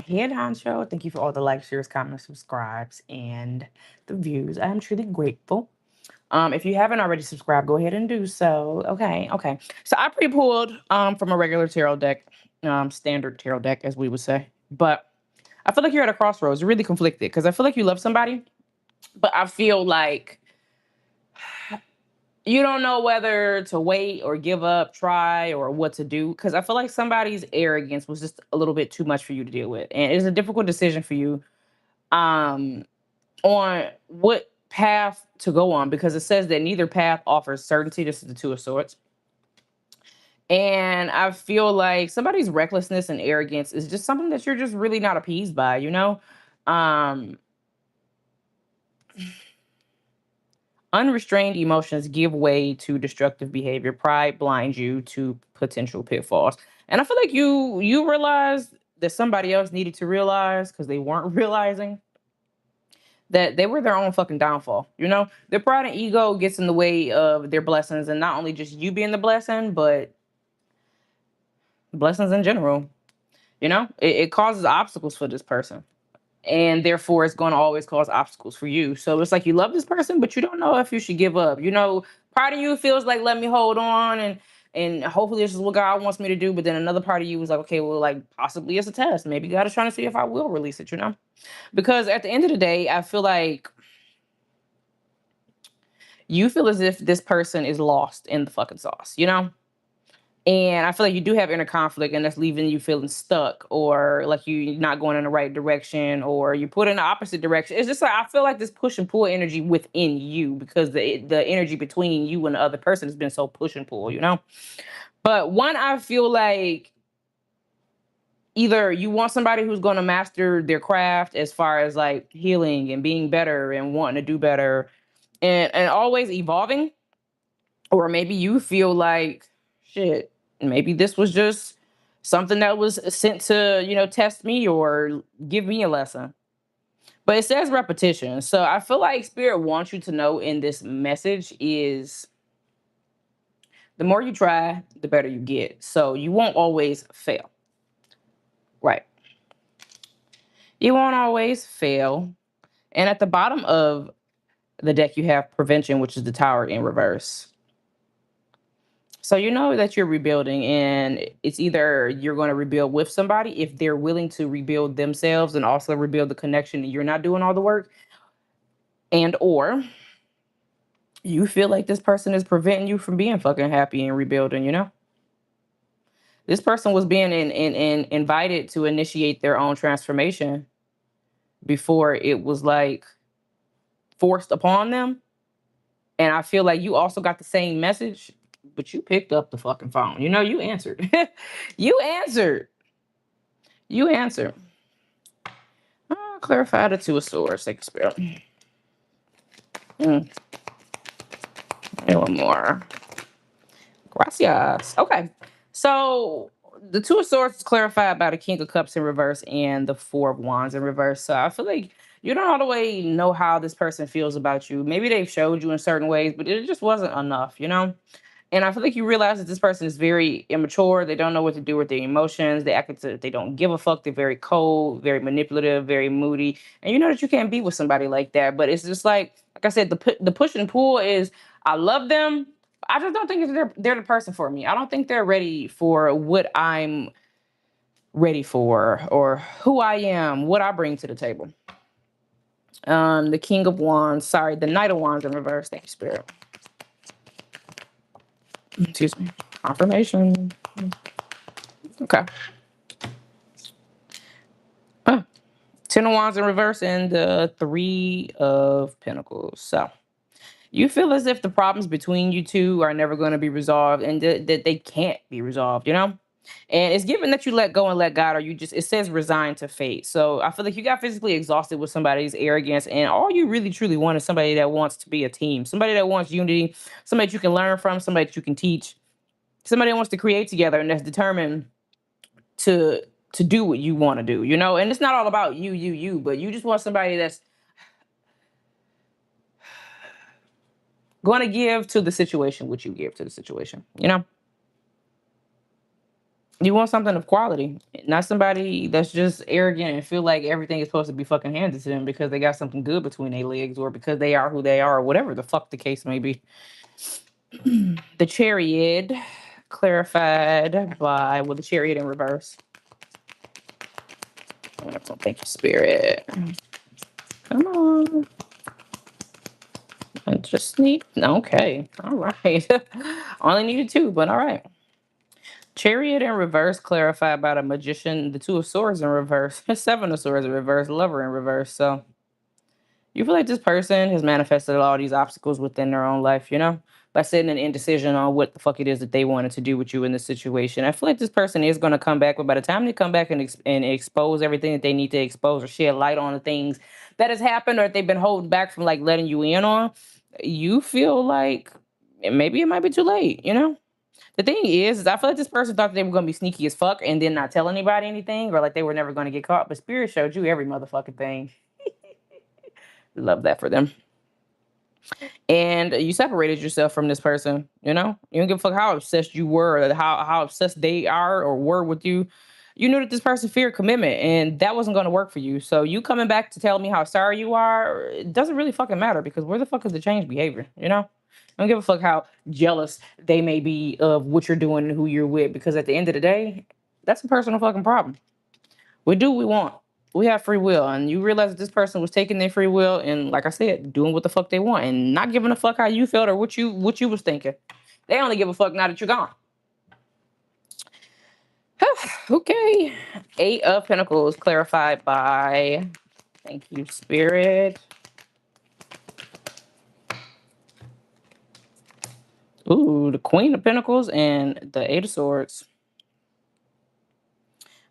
head honcho. Thank you for all the likes, shares, comments, subscribes, and the views. I am truly grateful. If you haven't already subscribed, go ahead and do so. Okay, okay. So I pre-pulled from a regular tarot deck, standard tarot deck, as we would say. But I feel like you're at a crossroads. You're really conflicted because I feel like you love somebody, but I feel like you don't know whether to wait or give up, try, or what to do. Because I feel like somebody's arrogance was just a little bit too much for you to deal with, and it's a difficult decision for you um, on what path to go on. Because it says that neither path offers certainty. This is the Two of Swords, and I feel like somebody's recklessness and arrogance is just something that you're just really not appeased by. Um, Unrestrained emotions give way to destructive behavior. Pride blinds you to potential pitfalls. And I feel like you realize that somebody else needed to realize because they weren't realizing that they were their own fucking downfall. Their pride and ego gets in the way of their blessings, and not only just you being the blessing, but blessings in general. It causes obstacles for this person, and therefore it's going to always cause obstacles for you. So it's like you love this person, but you don't know if you should give up. Part of you feels like, let me hold on, and hopefully this is what God wants me to do. But then another part of you is like, okay, well, like possibly it's a test. Maybe God is trying to see if I will release it. Because at the end of the day, I feel like you feel as if this person is lost in the fucking sauce. And I feel like you do have inner conflict, and that's leaving you feeling stuck, or like you're not going in the right direction, or you put in the opposite direction. It's just like I feel like this push and pull energy within you, because the energy between you and the other person has been so push and pull. But one, I feel like either you want somebody who's going to master their craft as far as like healing and being better and wanting to do better, and always evolving, or maybe you feel like shit, maybe this was just something that was sent to test me or give me a lesson. But it says repetition, so I feel like spirit wants you to know in this message is the more you try, the better you get, so you won't always fail. Right, you won't always fail. And at the bottom of the deck you have prevention, which is the Tower in reverse. So you know that you're rebuilding, and it's either you're going to rebuild with somebody if they're willing to rebuild themselves and also rebuild the connection, and you're not doing all the work, and or you feel like this person is preventing you from being fucking happy and rebuilding. This person was being invited to initiate their own transformation before it was like forced upon them. And I feel like you also got the same message, but you picked up the fucking phone. You answered. You answered. You answered. Clarify the Two of Swords. Take a spell. And one more. Gracias. Okay. So the Two of Swords is clarified by the King of Cups in reverse and the Four of Wands in reverse. So I feel like you don't all the way know how this person feels about you. Maybe they've showed you in certain ways, but it just wasn't enough. And I feel like you realize that this person is very immature. They don't know what to do with their emotions. They act as if they don't give a fuck. They're very cold, very manipulative, very moody. And you know that you can't be with somebody like that. But it's just like I said, the push and pull is I love them. I just don't think they're the person for me. I don't think they're ready for what I'm ready for, or who I am, what I bring to the table. The King of Wands, sorry, the Knight of Wands in reverse. Thank you, Spirit. Excuse me. Confirmation. Okay. Oh, Ten of Wands in reverse and the Three of Pentacles. So you feel as if the problems between you two are never going to be resolved, and that they can't be resolved. And it's given that you let go and let God, or it says resign to fate. So I feel like you got physically exhausted with somebody's arrogance, and all you really truly want is somebody that wants to be a team, somebody that wants unity, somebody that you can learn from, somebody that you can teach, somebody that wants to create together and that's determined to to do what you want to do. And it's not all about you, but you just want somebody that's going to give to the situation what you give to the situation. You want something of quality, not somebody that's just arrogant and feel like everything is supposed to be fucking handed to them because they got something good between their legs or because they are who they are or whatever the fuck the case may be. The chariot clarified by, well, the chariot in reverse. Thank you, spirit. Come on. I just need, okay. All right. Only needed two, but all right. Chariot in reverse clarified by the magician, the two of swords in reverse, seven of swords in reverse, lover in reverse. So you feel like this person has manifested all these obstacles within their own life, by sitting an indecision on what the fuck it is that they wanted to do with you in this situation. I feel like this person is going to come back, but by the time they come back and, and expose everything that they need to expose or shed light on the things that has happened or that they've been holding back from like letting you in on, you feel like maybe it might be too late. The thing is I feel like this person thought they were going to be sneaky as fuck and then not tell anybody anything or like they were never going to get caught. But Spirit showed you every motherfucking thing. Love that for them. And you separated yourself from this person. You don't give a fuck how obsessed you were or how obsessed they are or were with you. You knew that this person feared commitment and that wasn't going to work for you. So you coming back to tell me how sorry you are, it doesn't really fucking matter because where the fuck is the change behavior? I don't give a fuck how jealous they may be of what you're doing and who you're with because at the end of the day, that's a personal fucking problem. We do what we want. We have free will, and you realize that this person was taking their free will and, like I said, doing what the fuck they want and not giving a fuck how you felt or what you was thinking. They only give a fuck now that you're gone. Okay. Eight of Pentacles clarified by, thank you, Spirit. Ooh, the Queen of Pentacles and the Eight of Swords.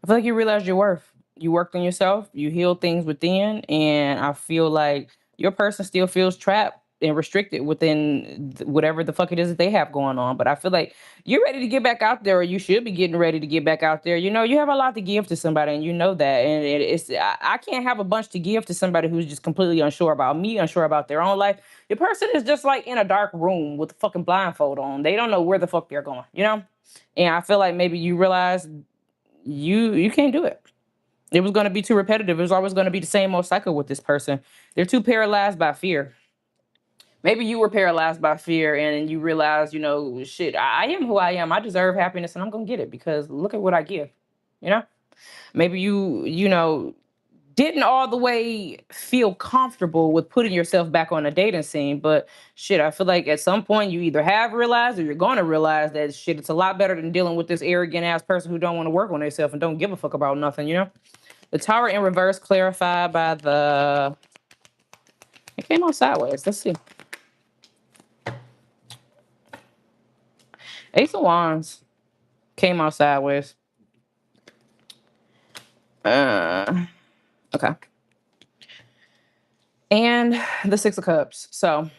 I feel like you realized your worth. You worked on yourself, you healed things within, and I feel like your person still feels trapped and restricted within whatever the fuck it is that they have going on. But I feel like you're ready to get back out there, or you should be getting ready to get back out there. You have a lot to give to somebody, and you know that. And I can't have a bunch to give to somebody who's just completely unsure about me, unsure about their own life. Your person is just like in a dark room with a fucking blindfold on. They don't know where the fuck they're going. And I feel like maybe you realize you can't do it. It was going to be too repetitive. It was always going to be the same old cycle with this person. They're too paralyzed by fear. Maybe you were paralyzed by fear and you realize, shit, I am who I am. I deserve happiness and I'm going to get it because look at what I give. You know? Maybe you didn't all the way feel comfortable with putting yourself back on a dating scene, but shit, I feel like at some point you either have realized or you're going to realize that shit, it's a lot better than dealing with this arrogant ass person who don't want to work on themselves and don't give a fuck about nothing. The Tower in reverse clarified by it came out sideways. Let's see. Ace of Wands came out sideways. Okay. And the Six of Cups. So,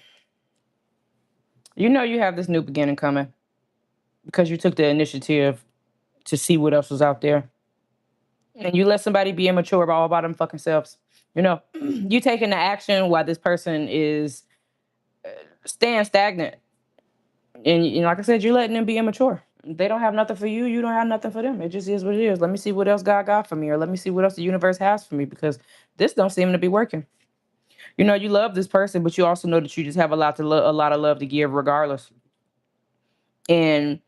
you have this new beginning coming because you took the initiative to see what else was out there. And you let somebody be immature about all about them fucking selves. You taking the action while this person is staying stagnant. And like I said, you're letting them be immature. They don't have nothing for you. You don't have nothing for them. It just is what it is. Let me see what else God got for me, or let me see what else the universe has for me, because this don't seem to be working. You love this person, but you also know that you just have a lot of love to give, regardless. And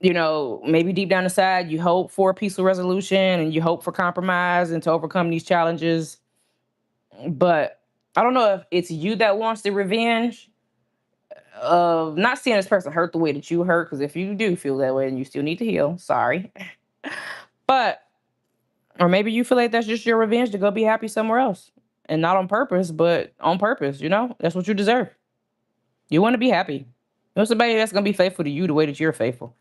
maybe deep down inside, you hope for a peaceful resolution and you hope for compromise and to overcome these challenges. But I don't know if it's you that wants the revenge of not seeing this person hurt the way that you hurt, because if you do feel that way, then you still need to heal. Sorry. But, or maybe you feel like that's just your revenge to go be happy somewhere else. And not on purpose, but on purpose. That's what you deserve. You want to be happy. You want somebody that's going to be faithful to you the way that you're faithful.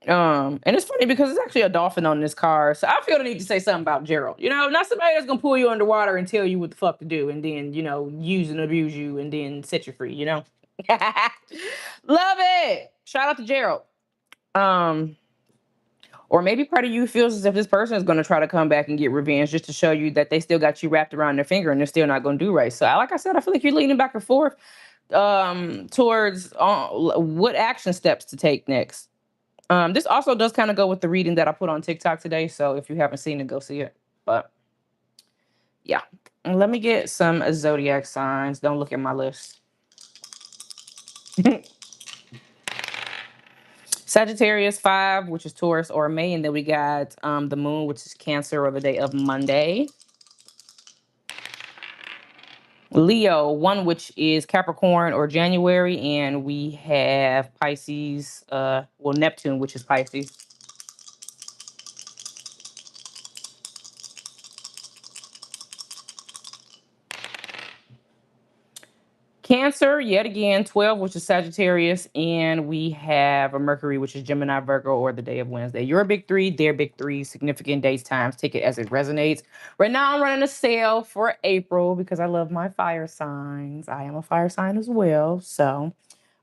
And it's funny because it's actually a dolphin on this card. So I feel the need to say something about Gerald. Not somebody that's gonna pull you underwater and tell you what the fuck to do and then, use and abuse you and then set you free. Love it. Shout out to Gerald. Or maybe part of you feels as if this person is gonna try to come back and get revenge just to show you that they still got you wrapped around their finger and they're still not gonna do right. So like I said, I feel like you're leaning back and forth towards what action steps to take next. This also does kind of go with the reading that I put on TikTok today. So if you haven't seen it, go see it. But yeah, and let me get some zodiac signs. Don't look at my list. Sagittarius 5, which is Taurus or May, and then we got the moon, which is Cancer or the day of Monday. Leo 1, which is Capricorn or January, and we have Pisces, well, Neptune, which is Pisces. Cancer, yet again, 12, which is Sagittarius, and we have a Mercury, which is Gemini, Virgo, or the day of Wednesday. Your big three, their big three, significant dates, times. Take it as it resonates. Right now, I'm running a sale for April because I love my fire signs. I am a fire sign as well. So,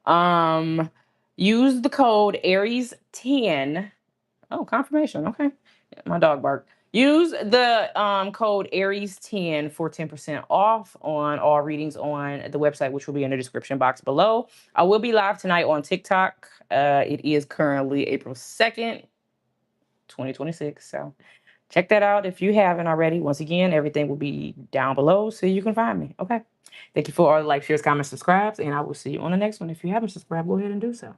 um, use the code Aries10. Oh, confirmation. Okay. My dog barked. Use the code Aries10 for 10% off on all readings on the website, which will be in the description box below. I will be live tonight on TikTok. It is currently April 2nd, 2026. So check that out if you haven't already. Once again, everything will be down below so you can find me. Okay. Thank you for all the likes, shares, comments, subscribes, and I will see you on the next one. If you haven't subscribed, go ahead and do so.